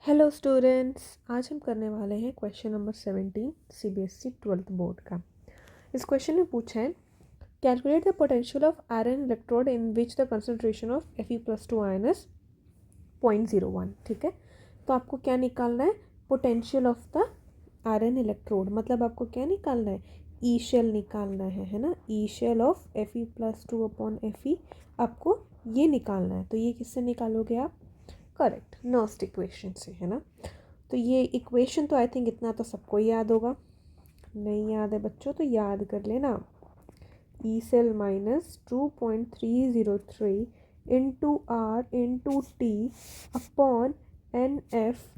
Hello students, आज हम करने वाले हैं question number 17 CBSE 12th board का। इस क्वेश्चन में पूछा है calculate the potential of iron electrode in which the concentration of Fe+2 ion is 0.01। ठीक है, तो आपको क्या निकालना है? Potential of the iron electrode, मतलब आपको क्या निकालना है? ई शेल निकालना है ना। ई shell of Fe+2 upon Fe आपको ये निकालना है। तो ये किससे निकालोगे आप? करेक्ट, नर्स्ट इक्वेशन से, है ना। तो ये इक्वेशन तो आई थिंक इतना तो सबको याद होगा। नहीं याद है बच्चों तो याद कर लेना। E cell minus 2.303 into R into T upon N F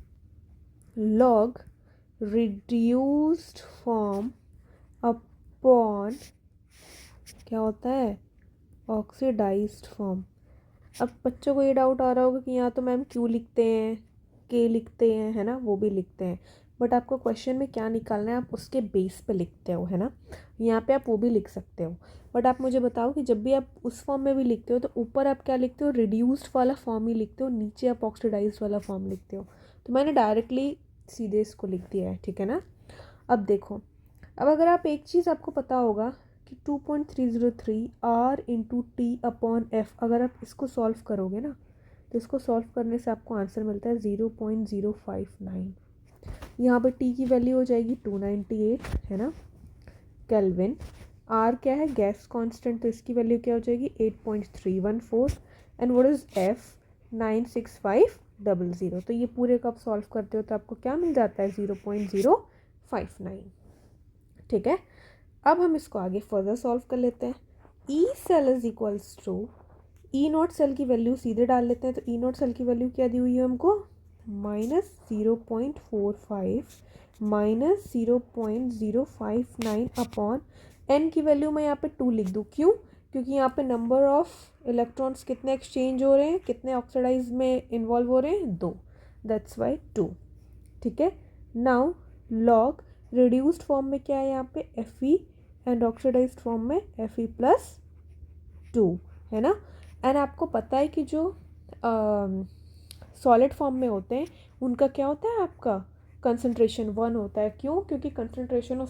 log reduced form upon क्या होता है? Oxidised form. अब बच्चों को ये डाउट आ रहा होगा कि यहाँ तो मैम क्यू लिखते हैं, के लिखते हैं, है ना, वो भी लिखते हैं, बट आपको क्वेश्चन में क्या निकालना है आप उसके बेस पे लिखते हो, है ना। यहाँ पे आप वो भी लिख सकते हो, बट आप मुझे बताओ कि जब भी आप उस फॉर्म में भी लिखते हो तो ऊपर आप क्या लिखते हो? रिड्यूस्ड वाला फॉर्म ही लिखते हो, नीचे आप ऑक्सीडाइज्ड वाला फॉर्म लिखते हो। तो मैंने डायरेक्टली सीधे इसको लिख दिया है, ठीक है ना। अब देखो, अब अगर आप एक चीज़ आपको पता होगा कि 2.303 R into T upon F, अगर आप इसको सॉल्व करोगे ना तो इसको सॉल्व करने से आपको आंसर मिलता है 0.059। यहाँ पे टी की वैल्यू हो जाएगी 298, है ना, केल्विन। आर क्या है? गैस कांस्टेंट, तो इसकी वैल्यू क्या हो जाएगी? 8.314। And what is F? 96500। तो ये पूरे का आप सॉल्व करते हो तो आपको क्या मिल जाता है? 0.059। ठीक है, अब हम इसको आगे फर्दर सॉल्व कर लेते हैं। E cell is equals to E nought cell की वैल्यू सीधे डाल लेते हैं। तो ई नॉट सेल की वैल्यू क्या दी हुई है हमको? -0.45 -0.059 अपॉन एन की वैल्यू मैं यहाँ पे 2 लिख दूँ। क्यों? क्योंकि यहाँ पे नंबर ऑफ इलेक्ट्रॉन्स कितने एक्सचेंज हो रहे हैं, कितने ऑक्सीडाइज में इन्वॉल्व हो रहे हैं? 2, दैट्स वाई 2। ठीक है, नाउ लॉग रिड्यूस्ड फॉर्म में क्या है यहाँ पे? Fe एंड ऑक्सीडाइज्ड फॉर्म में Fe+2, है ना। एंड आपको पता है कि जो सॉलिड फॉर्म में होते हैं उनका क्या होता है? आपका कंसंट्रेशन 1 होता है। क्यों? क्योंकि कंसंट्रेशन ऑफ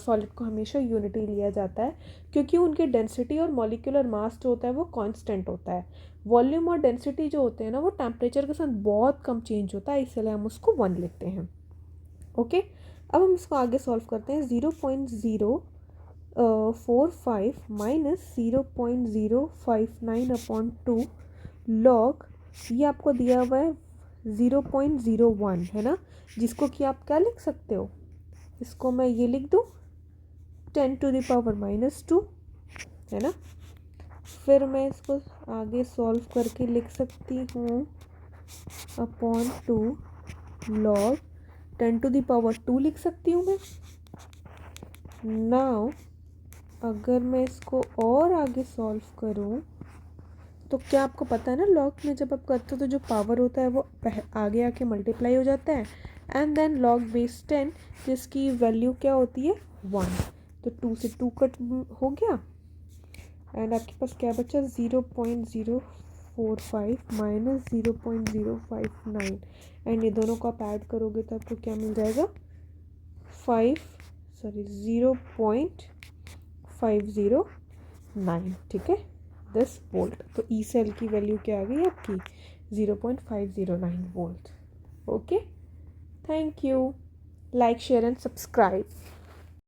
सॉलिड को हमेशा यूनिटी लिया जाता है, क्योंकि उनकी डेंसिटी और मॉलिक्यूलर मास जो होता है वो कांस्टेंट होता है। वॉल्यूम और डेंसिटी जो होते हैं ना वो टेम्परेचर के साथ बहुत कम चेंज होता है, इसलिए हम उसको 1 लिखते हैं। ओके, अब हम इसको आगे सॉल्व करते हैं। 0.045 माइनस 0.059 अपॉन 2 लॉग, ये आपको दिया हुआ है 0.01, है ना, जिसको कि आप क्या लिख सकते हो? इसको मैं ये लिख दूँ 10⁻⁻², है ना। फिर मैं इसको आगे सॉल्व करके लिख सकती हूँ अपॉन 2 लॉग 10⁻² लिख सकती हूँ मैं। नाउ अगर मैं इसको और आगे सॉल्व करूँ तो क्या आपको पता है ना, लॉग में जब आप करते हो तो जो पावर होता है वो आगे आके मल्टीप्लाई हो जाता है। एंड देन लॉग बेस 10 जिसकी वैल्यू क्या होती है? 1। तो 2 से 2 कट हो गया एंड आपके पास क्या बचा? 0.045 माइनस 0.059 एंड ये दोनों को आप ऐड करोगे तो आपको क्या मिल जाएगा? 0.509। ठीक है, 10 वोल्ट। तो ई सेल की वैल्यू क्या आ गई आपकी? 0.509 volt. Okay, thank you. Like, share and subscribe.